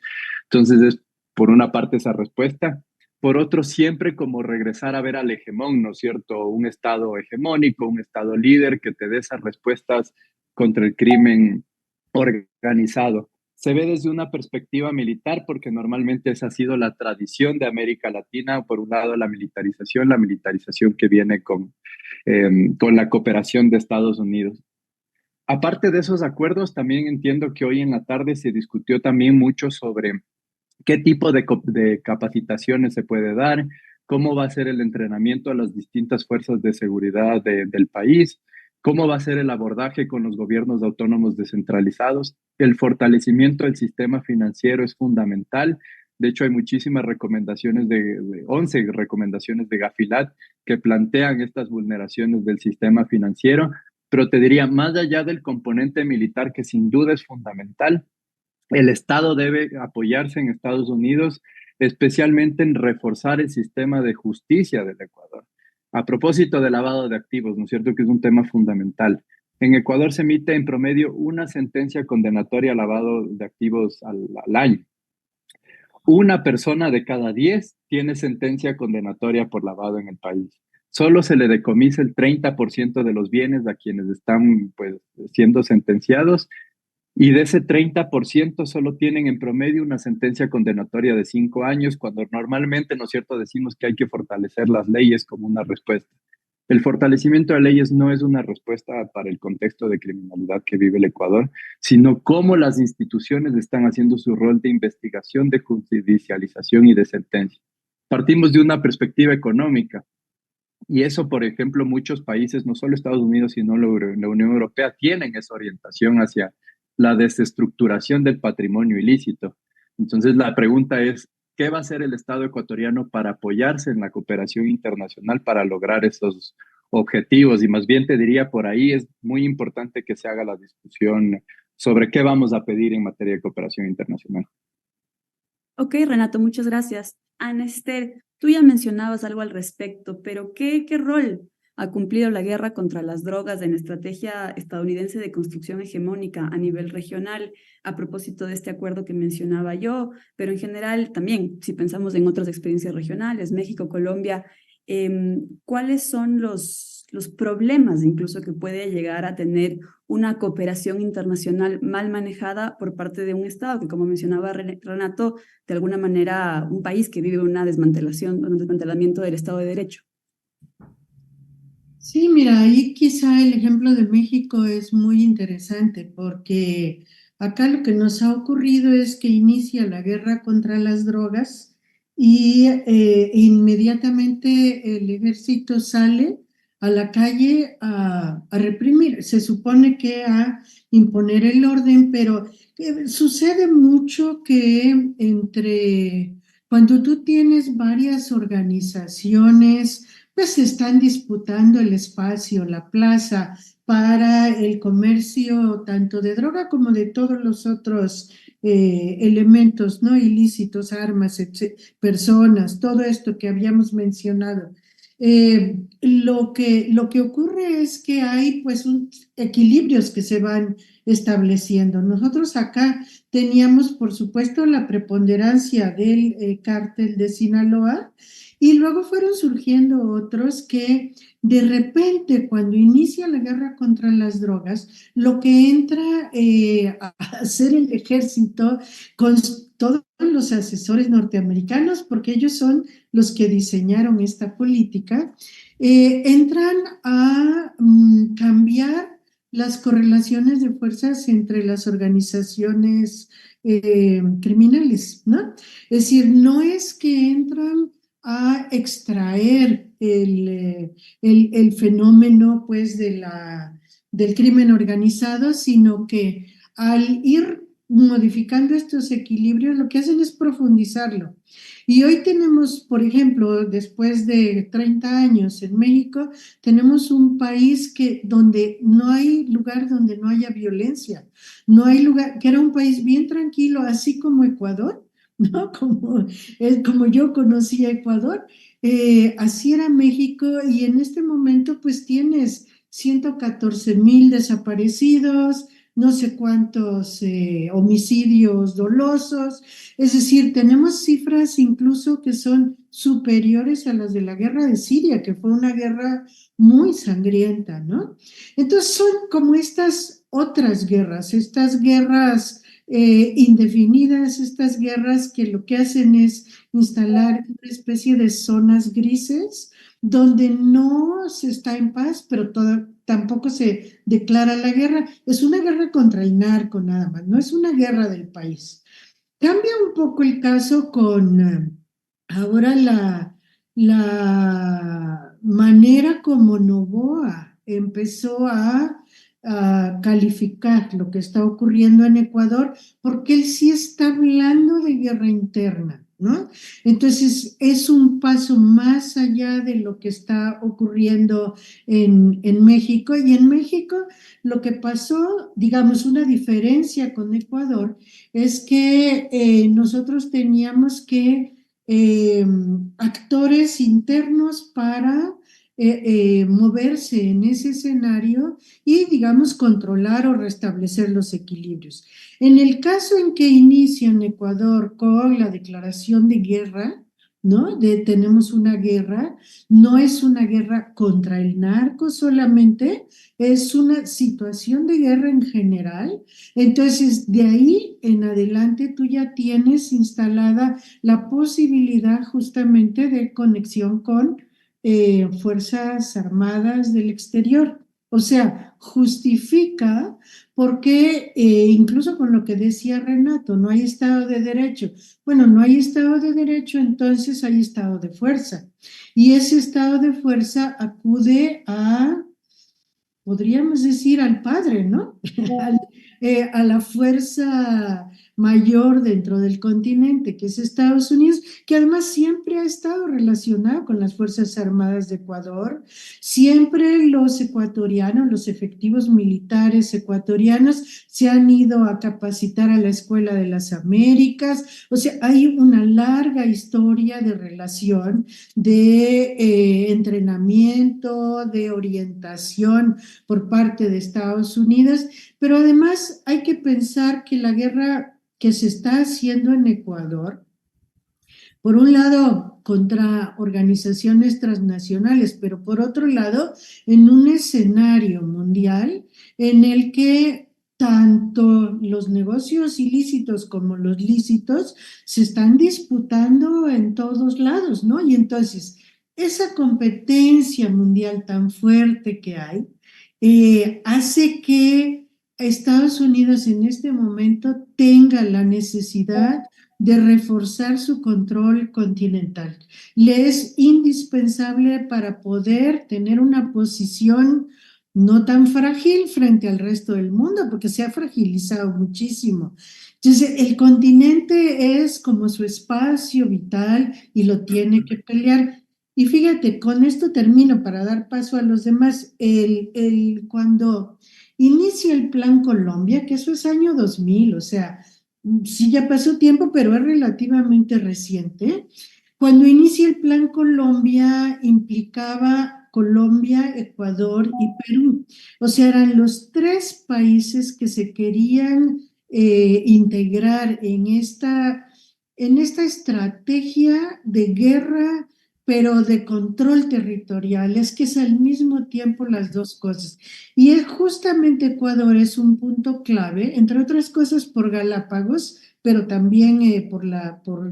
Entonces, es por una parte esa respuesta. Por otro, siempre como regresar a ver al hegemón, ¿no es cierto? Un Estado hegemónico, un Estado líder que te dé esas respuestas contra el crimen organizado. Se ve desde una perspectiva militar porque normalmente esa ha sido la tradición de América Latina. Por un lado, la militarización que viene con la cooperación de Estados Unidos. Aparte de esos acuerdos, también entiendo que hoy en la tarde se discutió también mucho sobre qué tipo de capacitaciones se puede dar, cómo va a ser el entrenamiento a las distintas fuerzas de seguridad del país. cómo va a ser el abordaje con los gobiernos autónomos descentralizados. El fortalecimiento del sistema financiero es fundamental. De hecho, hay muchísimas recomendaciones de 11 recomendaciones de Gafilat que plantean estas vulneraciones del sistema financiero, pero te diría, más allá del componente militar, que sin duda es fundamental, el Estado debe apoyarse en Estados Unidos, especialmente en reforzar el sistema de justicia del Ecuador. A propósito de lavado de activos, ¿no es cierto?, que es un tema fundamental. En Ecuador se emite en promedio una sentencia condenatoria a lavado de activos al año. Una persona de cada 10 tiene sentencia condenatoria por lavado en el país. Solo se le decomisa el 30% de los bienes a quienes están, pues, siendo sentenciados, y de ese 30% solo tienen en promedio una sentencia condenatoria de 5 años, cuando normalmente, ¿no es cierto?, decimos que hay que fortalecer las leyes como una respuesta. El fortalecimiento de leyes no es una respuesta para el contexto de criminalidad que vive el Ecuador, sino cómo las instituciones están haciendo su rol de investigación, de judicialización y de sentencia. Partimos de una perspectiva económica. Y eso, por ejemplo, muchos países, no solo Estados Unidos, sino la Unión Europea, tienen esa orientación hacia la desestructuración del patrimonio ilícito. Entonces, la pregunta es, ¿qué va a hacer el Estado ecuatoriano para apoyarse en la cooperación internacional para lograr esos objetivos? Y más bien te diría, por ahí es muy importante que se haga la discusión sobre qué vamos a pedir en materia de cooperación internacional. Ok, Renato, muchas gracias. Ana Esther, tú ya mencionabas algo al respecto, pero ¿qué rol ha cumplido la guerra contra las drogas en la estrategia estadounidense de construcción hegemónica a nivel regional, a propósito de este acuerdo que mencionaba yo, pero en general también, si pensamos en otras experiencias regionales, México, Colombia, ¿cuáles son los problemas incluso que puede llegar a tener una cooperación internacional mal manejada por parte de un Estado que, como mencionaba Renato, de alguna manera un país que vive un desmantelamiento del Estado de Derecho? Sí, mira, ahí quizá el ejemplo de México es muy interesante porque acá lo que nos ha ocurrido es que inicia la guerra contra las drogas y inmediatamente el ejército sale a la calle a reprimir. Se supone que a imponer el orden, pero sucede mucho que cuando tú tienes varias organizaciones, pues se están disputando el espacio, la plaza para el comercio tanto de droga como de todos los otros elementos no ilícitos, armas, personas, todo esto que habíamos mencionado. Lo que ocurre es que hay pues equilibrios que se van estableciendo. Nosotros acá teníamos, por supuesto, la preponderancia del cártel de Sinaloa, y luego fueron surgiendo otros que de repente, cuando inicia la guerra contra las drogas, lo que entra a hacer el ejército con todos los asesores norteamericanos, porque ellos son los que diseñaron esta política, entran a cambiar las correlaciones de fuerzas entre las organizaciones criminales, ¿no? Es decir, no es que entran a extraer el fenómeno pues del crimen organizado, sino que al ir modificando estos equilibrios lo que hacen es profundizarlo. Y hoy tenemos, por ejemplo, después de 30 años en México, tenemos un país donde no hay lugar donde no haya violencia, no hay lugar, que era un país bien tranquilo, así como Ecuador, ¿no? Como yo conocí a Ecuador, así era México, y en este momento pues tienes 114,000 desaparecidos, no sé cuántos homicidios dolosos, es decir, tenemos cifras incluso que son superiores a las de la guerra de Siria, que fue una guerra muy sangrienta, ¿no? Entonces son como estas otras guerras, estas guerras indefinidas, estas guerras que lo que hacen es instalar una especie de zonas grises donde no se está en paz, pero tampoco se declara la guerra. Es una guerra contra el narco nada más, no es una guerra del país. Cambia un poco el caso con ahora la manera como Noboa empezó a calificar lo que está ocurriendo en Ecuador, porque él sí está hablando de guerra interna, ¿no? Entonces, es un paso más allá de lo que está ocurriendo en México. Y en México, lo que pasó, digamos, una diferencia con Ecuador, es que nosotros teníamos que actores internos para moverse en ese escenario y, digamos, controlar o restablecer los equilibrios. En el caso en que inicia en Ecuador con la declaración de guerra, ¿no? Tenemos una guerra, no es una guerra contra el narco solamente, es una situación de guerra en general. Entonces, de ahí en adelante tú ya tienes instalada la posibilidad justamente de conexión con Fuerzas Armadas del exterior. O sea, justifica porque incluso con lo que decía Renato, no hay Estado de Derecho. Bueno, no hay Estado de Derecho, entonces hay Estado de fuerza. Y ese Estado de fuerza acude a, podríamos decir, al padre, ¿no? A la fuerza mayor dentro del continente, que es Estados Unidos, que además siempre ha estado relacionado con las Fuerzas Armadas de Ecuador. Siempre los ecuatorianos, los efectivos militares ecuatorianos se han ido a capacitar a la Escuela de las Américas. O sea, hay una larga historia de relación, de entrenamiento, de orientación por parte de Estados Unidos, pero además hay que pensar que la guerra que se está haciendo en Ecuador, por un lado, contra organizaciones transnacionales, pero por otro lado, en un escenario mundial en el que tanto los negocios ilícitos como los lícitos se están disputando en todos lados, ¿no? Y entonces, esa competencia mundial tan fuerte que hay, hace que Estados Unidos en este momento tenga la necesidad de reforzar su control continental. Le es indispensable para poder tener una posición no tan frágil frente al resto del mundo, porque se ha fragilizado muchísimo. Entonces, el continente es como su espacio vital y lo tiene que pelear. Y fíjate, con esto termino para dar paso a los demás. Cuando inicia el Plan Colombia, que eso es año 2000, o sea, sí ya pasó tiempo, pero es relativamente reciente. Cuando inicia el Plan Colombia, implicaba Colombia, Ecuador y Perú. O sea, eran los tres países que se querían integrar en esta estrategia de guerra, pero de control territorial. Es que es al mismo tiempo las dos cosas. Y es justamente Ecuador es un punto clave, entre otras cosas por Galápagos, pero también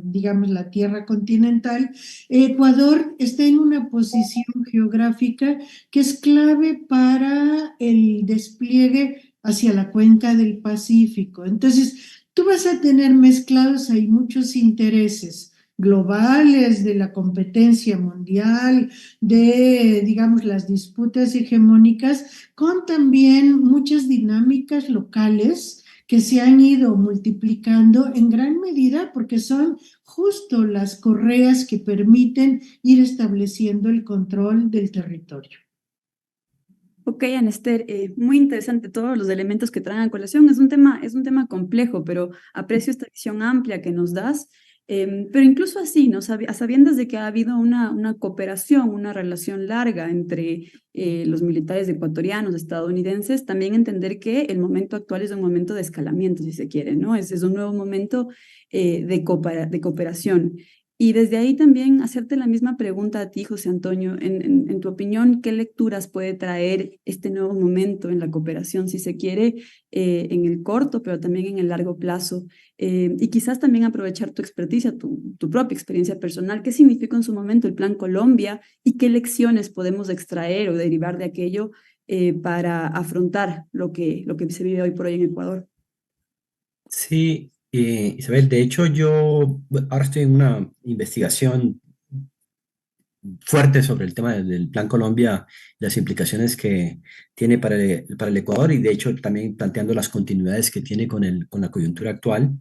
digamos, la tierra continental. Ecuador está en una posición geográfica que es clave para el despliegue hacia la cuenca del Pacífico. Entonces, tú vas a tener mezclados ahí muchos intereses globales de la competencia mundial, de, digamos, las disputas hegemónicas, con también muchas dinámicas locales que se han ido multiplicando en gran medida porque son justo las correas que permiten ir estableciendo el control del territorio. Ok, Anester, muy interesante todos los elementos que traen a colación. Es un tema complejo, pero aprecio esta visión amplia que nos das. Pero incluso así, ¿no? A sabiendas de que ha habido una cooperación, una relación larga entre los militares ecuatorianos, estadounidenses, también entender que el momento actual es un momento de escalamiento, si se quiere, ¿no? Es un nuevo momento de cooperación. Y desde ahí también hacerte la misma pregunta a ti, José Antonio, en tu opinión, ¿qué lecturas puede traer este nuevo momento en la cooperación, si se quiere, en el corto, pero también en el largo plazo? Y quizás también aprovechar tu experticia, tu propia experiencia personal. ¿Qué significó en su momento el Plan Colombia y qué lecciones podemos extraer o derivar de aquello para afrontar lo que se vive hoy por hoy en Ecuador? Sí, Isabel, de hecho yo ahora estoy en una investigación fuerte sobre el tema del Plan Colombia, las implicaciones que tiene para el Ecuador y de hecho también planteando las continuidades que tiene con la coyuntura actual.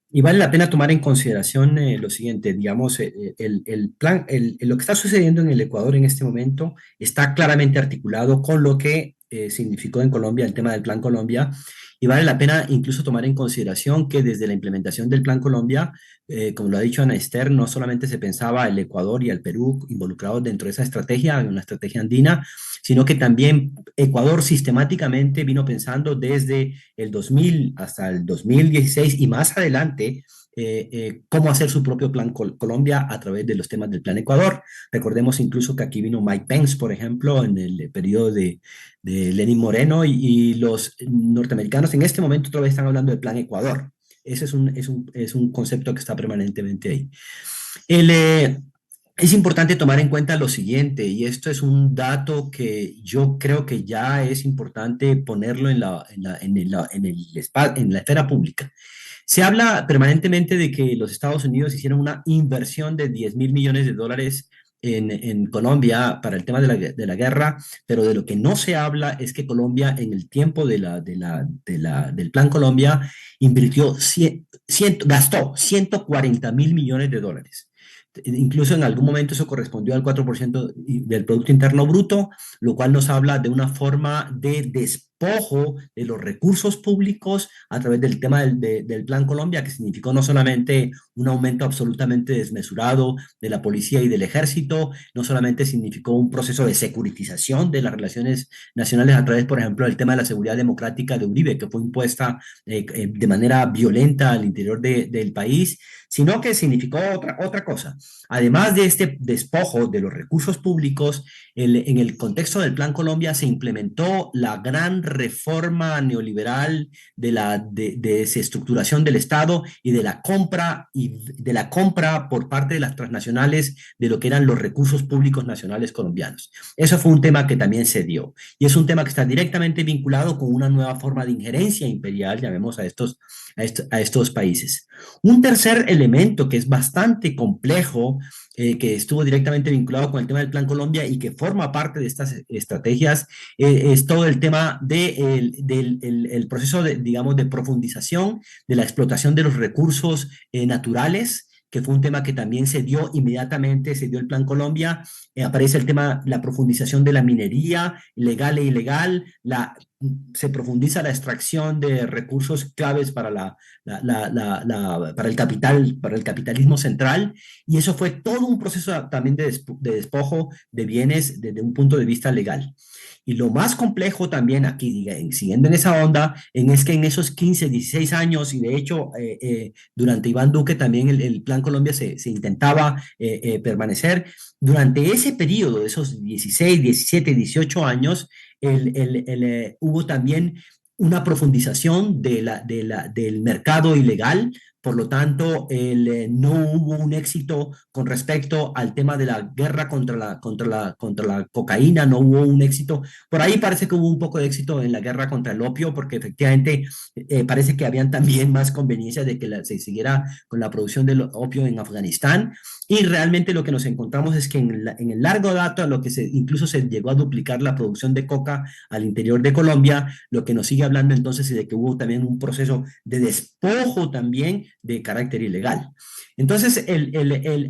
Y vale la pena tomar en consideración lo siguiente, digamos, lo que está sucediendo en el Ecuador en este momento está claramente articulado con lo que significó en Colombia el tema del Plan Colombia y vale la pena incluso tomar en consideración que desde la implementación del Plan Colombia, como lo ha dicho Ana Esther, no solamente se pensaba el Ecuador y el Perú involucrados dentro de esa estrategia, una estrategia andina, sino que también Ecuador sistemáticamente vino pensando desde el 2000 hasta el 2016 y más adelante cómo hacer su propio plan Colombia a través de los temas del Plan Ecuador. Recordemos incluso que aquí vino Mike Pence, por ejemplo, en el periodo de Lenín Moreno y los norteamericanos en este momento todavía están hablando del Plan Ecuador. Ese es un concepto que está permanentemente ahí. Es importante tomar en cuenta lo siguiente, y esto es un dato que yo creo que ya es importante ponerlo en la esfera pública. Se habla permanentemente de que los Estados Unidos hicieron una inversión de 10.000 millones de dólares en Colombia para el tema de la guerra, pero de lo que no se habla es que Colombia en el tiempo del Plan Colombia gastó 140.000 millones de dólares. Incluso en algún momento eso correspondió al 4% del Producto Interno Bruto, lo cual nos habla de una forma de despojo de los recursos públicos a través del tema del Plan Colombia, que significó no solamente un aumento absolutamente desmesurado de la policía y del ejército, no solamente significó un proceso de securitización de las relaciones nacionales a través, por ejemplo, del tema de la seguridad democrática de Uribe, que fue impuesta de manera violenta al interior del país, sino que significó otra cosa. Además de este despojo de los recursos públicos, en el contexto del Plan Colombia se implementó la gran reforma neoliberal de la desestructuración del Estado y de la compra por parte de las transnacionales de lo que eran los recursos públicos nacionales colombianos. Eso fue un tema que también se dio y es un tema que está directamente vinculado con una nueva forma de injerencia imperial, llamemos a estos países. Un tercer elemento que es bastante complejo, que estuvo directamente vinculado con el tema del Plan Colombia y que forma parte de estas estrategias, es todo el tema del proceso digamos, de profundización de la explotación de los recursos naturales, que fue un tema que también se dio inmediatamente, se dio el Plan Colombia, aparece el tema, la profundización de la minería, legal e ilegal, se profundiza la extracción de recursos claves para para el capitalismo central, y eso fue todo un proceso también de despojo de bienes desde un punto de vista legal. Y lo más complejo también aquí, siguiendo en esa onda, es que en esos 15, 16 años, y de hecho durante Iván Duque también el Plan Colombia se intentaba permanecer, durante ese periodo, de esos 16, 17, 18 años, hubo también una profundización del mercado ilegal. Por lo tanto, no hubo un éxito con respecto al tema de la guerra contra la cocaína, no hubo un éxito. Por ahí parece que hubo un poco de éxito en la guerra contra el opio, porque efectivamente parece que habían también más conveniencias de que se siguiera con la producción del opio en Afganistán. Y realmente lo que nos encontramos es que en el largo dato, incluso se llegó a duplicar la producción de coca al interior de Colombia, lo que nos sigue hablando entonces de que hubo también un proceso de despojo también de carácter ilegal. Entonces,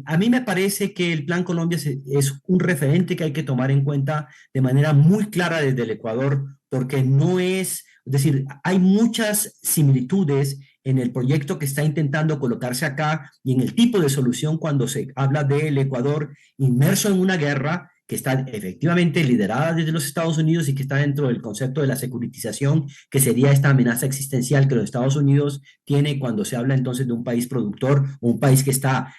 a mí me parece que el Plan Colombia es un referente que hay que tomar en cuenta de manera muy clara desde el Ecuador, porque es decir, hay muchas similitudes en el proyecto que está intentando colocarse acá y en el tipo de solución cuando se habla del Ecuador inmerso en una guerra que está efectivamente liderada desde los Estados Unidos y que está dentro del concepto de la securitización, que sería esta amenaza existencial que los Estados Unidos tiene cuando se habla entonces de un país productor o un país que está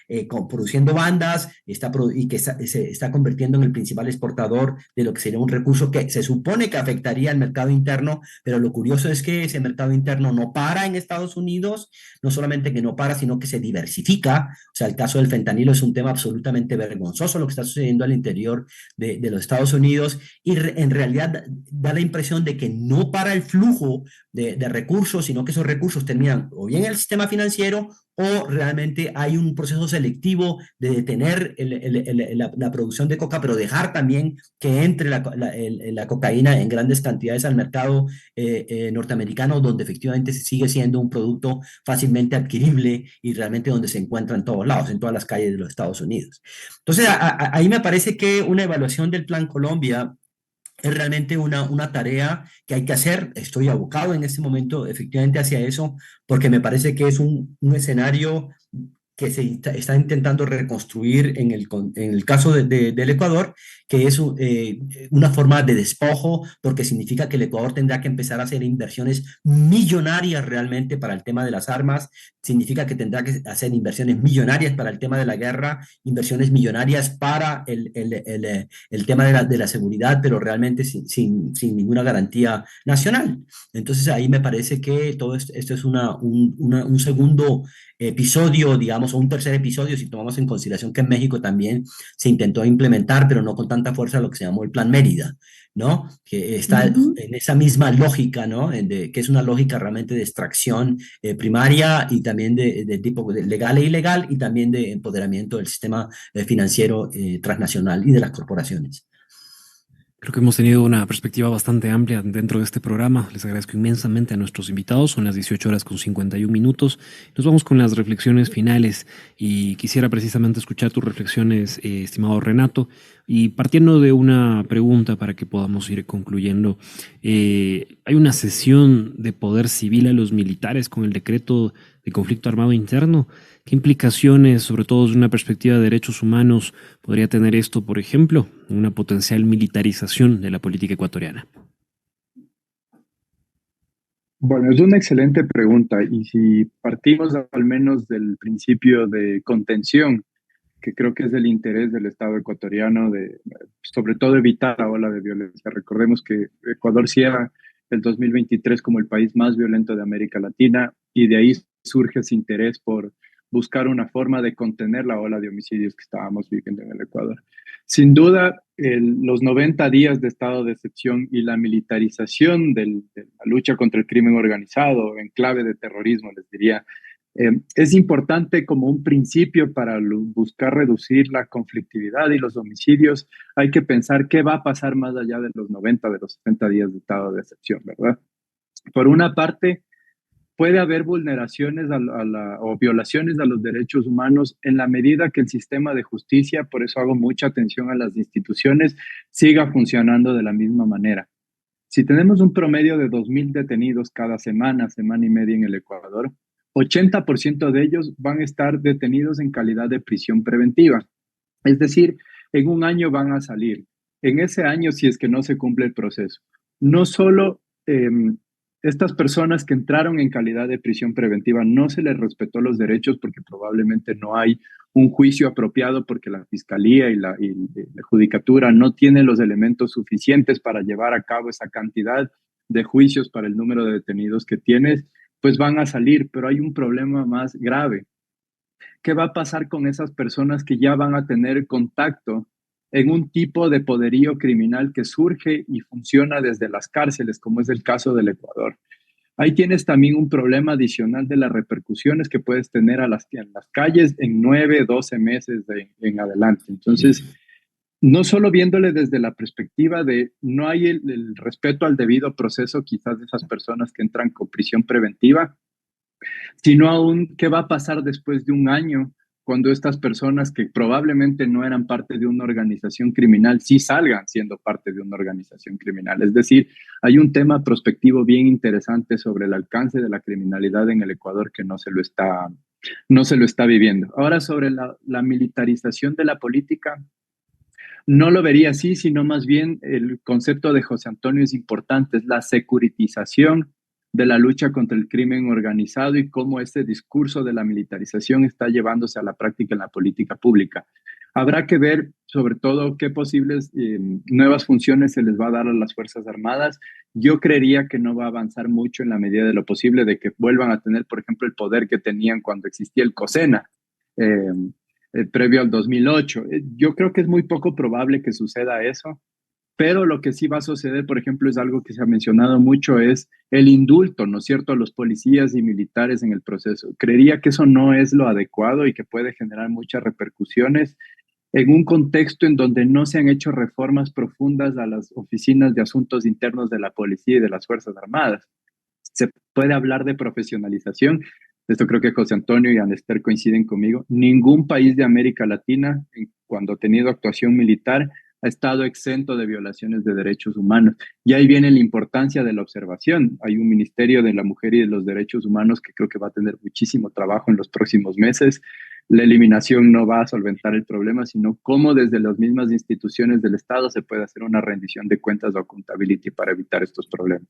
produciendo bandas y que se está convirtiendo en el principal exportador de lo que sería un recurso que se supone que afectaría al mercado interno, pero lo curioso es que ese mercado interno no para en Estados Unidos, no solamente que no para, sino que se diversifica. O sea, el caso del fentanilo es un tema absolutamente vergonzoso lo que está sucediendo al interior de los Estados Unidos y en realidad da la impresión de que no para el flujo de recursos, sino que esos recursos terminan o bien en el sistema financiero o realmente hay un proceso selectivo de detener la producción de coca, pero dejar también que entre la cocaína en grandes cantidades al mercado norteamericano, donde efectivamente sigue siendo un producto fácilmente adquirible y realmente donde se encuentra en todos lados, en todas las calles de los Estados Unidos. Entonces, ahí me parece que una evaluación del Plan Colombia es realmente una tarea que hay que hacer. Estoy abocado en este momento efectivamente hacia eso, porque me parece que es un escenario que se está intentando reconstruir en el caso del Ecuador, que es una forma de despojo, porque significa que el Ecuador tendrá que empezar a hacer inversiones millonarias realmente para el tema de las armas, significa que tendrá que hacer inversiones millonarias para el tema de la guerra, inversiones millonarias para el tema de la seguridad, pero realmente sin ninguna garantía nacional. Entonces ahí me parece que todo esto es un segundo episodio, digamos, o un tercer episodio, si tomamos en consideración que en México también se intentó implementar, pero no con tanta fuerza, lo que se llamó el Plan Mérida, ¿no? Que está en esa misma lógica, ¿no? Que es una lógica realmente de extracción primaria y también de tipo legal e ilegal y también de empoderamiento del sistema financiero transnacional y de las corporaciones. Creo que hemos tenido una perspectiva bastante amplia dentro de este programa. Les agradezco inmensamente a nuestros invitados. Son las 18 horas con 51 minutos. Nos vamos con las reflexiones finales y quisiera precisamente escuchar tus reflexiones, estimado Renato, y partiendo de una pregunta para que podamos ir concluyendo. Hay una cesión de poder civil a los militares con el decreto de conflicto armado interno. ¿Qué implicaciones, sobre todo desde una perspectiva de derechos humanos, podría tener esto, por ejemplo, una potencial militarización de la política ecuatoriana? Bueno, es una excelente pregunta y si partimos al menos del principio de contención, que creo que es del interés del Estado ecuatoriano de, sobre todo, evitar la ola de violencia. Recordemos que Ecuador cierra el 2023 como el país más violento de América Latina y de ahí surge ese interés por buscar una forma de contener la ola de homicidios que estábamos viviendo en el Ecuador. Sin duda, los 90 días de estado de excepción y la militarización de la lucha contra el crimen organizado en clave de terrorismo, les diría, es importante como un principio para buscar reducir la conflictividad y los homicidios. Hay que pensar qué va a pasar más allá de los 90, de los 70 días de estado de excepción, ¿verdad? Por una parte, puede haber vulneraciones o violaciones a los derechos humanos en la medida que el sistema de justicia, por eso hago mucha atención a las instituciones, siga funcionando de la misma manera. Si tenemos un promedio de 2.000 detenidos cada semana, semana y media en el Ecuador, 80% de ellos van a estar detenidos en calidad de prisión preventiva. Es decir, en un año van a salir. En ese año, si es que no se cumple el proceso. No solo estas personas que entraron en calidad de prisión preventiva no se les respetó los derechos porque probablemente no hay un juicio apropiado porque la fiscalía y la judicatura no tienen los elementos suficientes para llevar a cabo esa cantidad de juicios para el número de detenidos que tienes, pues van a salir, pero hay un problema más grave. ¿Qué va a pasar con esas personas que ya van a tener contacto en un tipo de poderío criminal que surge y funciona desde las cárceles, como es el caso del Ecuador? Ahí tienes también un problema adicional de las repercusiones que puedes tener en las calles en 9, 12 meses en adelante. Entonces, no solo viéndole desde la perspectiva de no hay el respeto al debido proceso quizás de esas personas que entran con prisión preventiva, sino aún qué va a pasar después de un año cuando estas personas que probablemente no eran parte de una organización criminal sí salgan siendo parte de una organización criminal. Es decir, hay un tema prospectivo bien interesante sobre el alcance de la criminalidad en el Ecuador que no se lo está viviendo. Ahora, sobre la militarización de la política, no lo vería así, sino más bien el concepto de José Antonio es importante, es la securitización de la lucha contra el crimen organizado y cómo este discurso de la militarización está llevándose a la práctica en la política pública. Habrá que ver sobre todo qué posibles nuevas funciones se les va a dar a las Fuerzas Armadas. Yo creería que no va a avanzar mucho en la medida de lo posible de que vuelvan a tener, por ejemplo, el poder que tenían cuando existía el COSENA. Previo al 2008. Yo creo que es muy poco probable que suceda eso. Pero lo que sí va a suceder, por ejemplo, es algo que se ha mencionado mucho, es el indulto, ¿no es cierto?, a los policías y militares en el proceso. Creería que eso no es lo adecuado y que puede generar muchas repercusiones en un contexto en donde no se han hecho reformas profundas a las oficinas de asuntos internos de la policía y de las Fuerzas Armadas. Se puede hablar de profesionalización. Esto creo que José Antonio y Anester coinciden conmigo. Ningún país de América Latina, cuando ha tenido actuación militar, ha estado exento de violaciones de derechos humanos. Y ahí viene la importancia de la observación. Hay un Ministerio de la Mujer y de los Derechos Humanos que creo que va a tener muchísimo trabajo en los próximos meses. La eliminación no va a solventar el problema, sino cómo desde las mismas instituciones del Estado se puede hacer una rendición de cuentas o accountability para evitar estos problemas.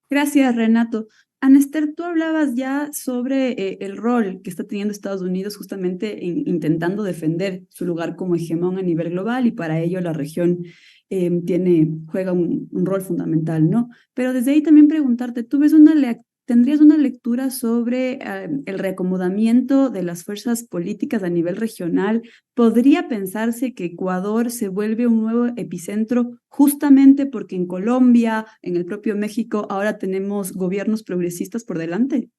Gracias, Renato. Anester, tú hablabas ya sobre el rol que está teniendo Estados Unidos justamente intentando defender su lugar como hegemón a nivel global, y para ello la región juega un rol fundamental, ¿no? Pero desde ahí también preguntarte, ¿tendrías una lectura sobre el reacomodamiento de las fuerzas políticas a nivel regional? ¿Podría pensarse que Ecuador se vuelve un nuevo epicentro justamente porque en Colombia, en el propio México, ahora tenemos gobiernos progresistas por delante?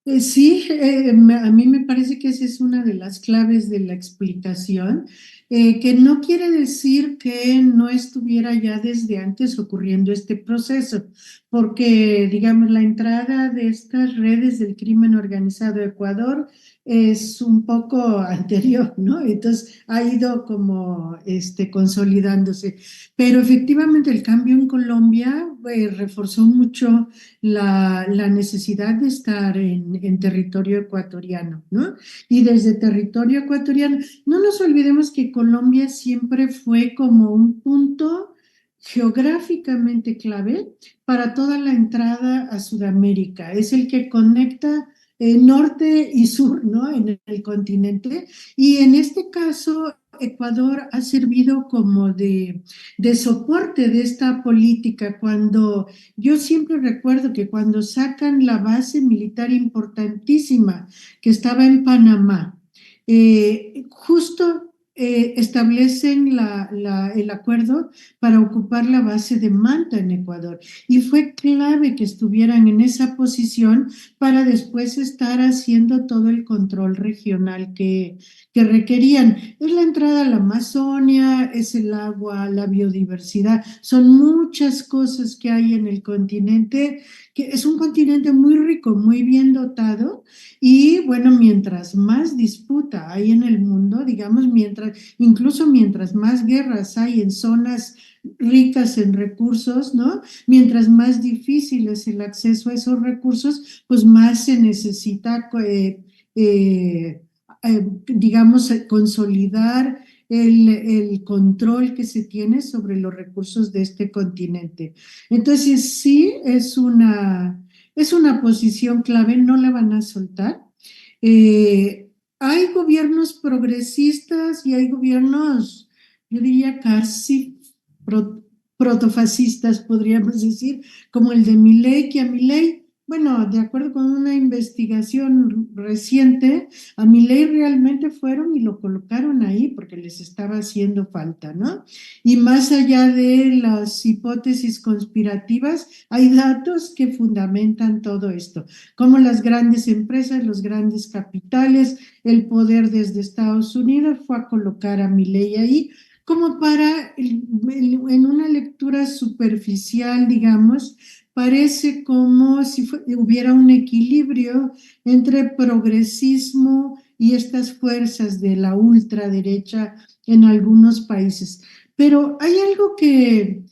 Sí, a mí me parece que esa es una de las claves de la explicación, que no quiere decir que no estuviera ya desde antes ocurriendo este proceso, porque, digamos, la entrada de estas redes del crimen organizado a Ecuador es un poco anterior, ¿no? Entonces ha ido como consolidándose. Pero efectivamente el cambio en Colombia reforzó mucho la necesidad de estar en territorio ecuatoriano, ¿no? Y desde territorio ecuatoriano, no nos olvidemos que Colombia siempre fue como un punto geográficamente clave para toda la entrada a Sudamérica. Es el que conecta norte y sur, ¿no? En el continente. Y en este caso, Ecuador ha servido como de soporte de esta política. Cuando yo siempre recuerdo que cuando sacan la base militar importantísima que estaba en Panamá, justo establecen el acuerdo para ocupar la base de Manta en Ecuador. Y fue clave que estuvieran en esa posición para después estar haciendo todo el control regional que requerían. Es la entrada a la Amazonia, es el agua, la biodiversidad, son muchas cosas que hay en el continente, que es un continente muy rico, muy bien dotado, y bueno, mientras más disputa hay en el mundo, digamos, incluso mientras más guerras hay en zonas ricas en recursos, ¿no? Mientras más difícil es el acceso a esos recursos, pues más se necesita digamos, consolidar el control que se tiene sobre los recursos de este continente. Entonces, sí, es una posición clave, no la van a soltar. Hay gobiernos progresistas y hay gobiernos, yo diría, casi protofascistas, podríamos decir, como el de Milei, que a Milei, bueno, de acuerdo con una investigación reciente, a Milei realmente fueron y lo colocaron ahí porque les estaba haciendo falta, ¿no? Y más allá de las hipótesis conspirativas, hay datos que fundamentan todo esto, como las grandes empresas, los grandes capitales, el poder desde Estados Unidos fue a colocar a Milei ahí, como para, en una lectura superficial, digamos, parece como si hubiera un equilibrio entre progresismo y estas fuerzas de la ultraderecha en algunos países. Pero hay algo que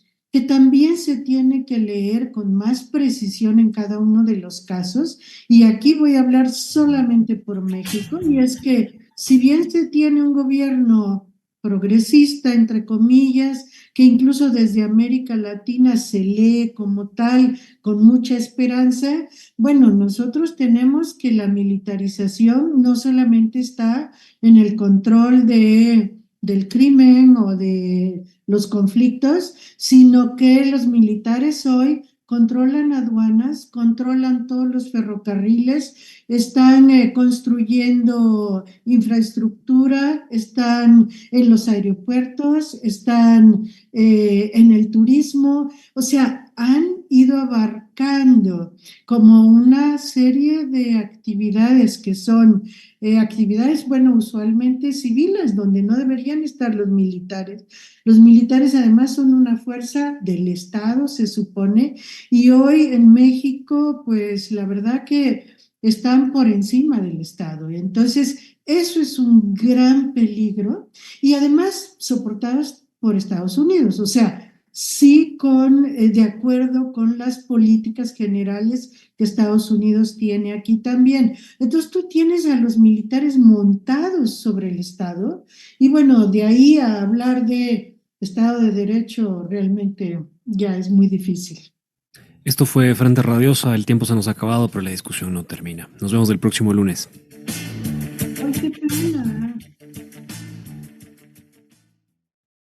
también se tiene que leer con más precisión en cada uno de los casos, y aquí voy a hablar solamente por México, y es que si bien se tiene un gobierno progresista, entre comillas, que incluso desde América Latina se lee como tal, con mucha esperanza, bueno, nosotros tenemos que la militarización no solamente está en el control del crimen o de los conflictos, sino que los militares hoy controlan aduanas, controlan todos los ferrocarriles, están construyendo infraestructura, están en los aeropuertos, están en el turismo, o sea, han ido abarcando como una serie de actividades que son actividades, bueno, usualmente civiles, donde no deberían estar los militares. Los militares además son una fuerza del Estado, se supone, y hoy en México, pues la verdad que están por encima del Estado. Entonces, eso es un gran peligro y además soportados por Estados Unidos, o sea, sí de acuerdo con las políticas generales que Estados Unidos tiene aquí también. Entonces tú tienes a los militares montados sobre el Estado y bueno, de ahí a hablar de Estado de Derecho realmente ya es muy difícil. Esto fue Frente Radiosa, el tiempo se nos ha acabado, pero la discusión no termina. Nos vemos el próximo lunes. Ay, qué pena.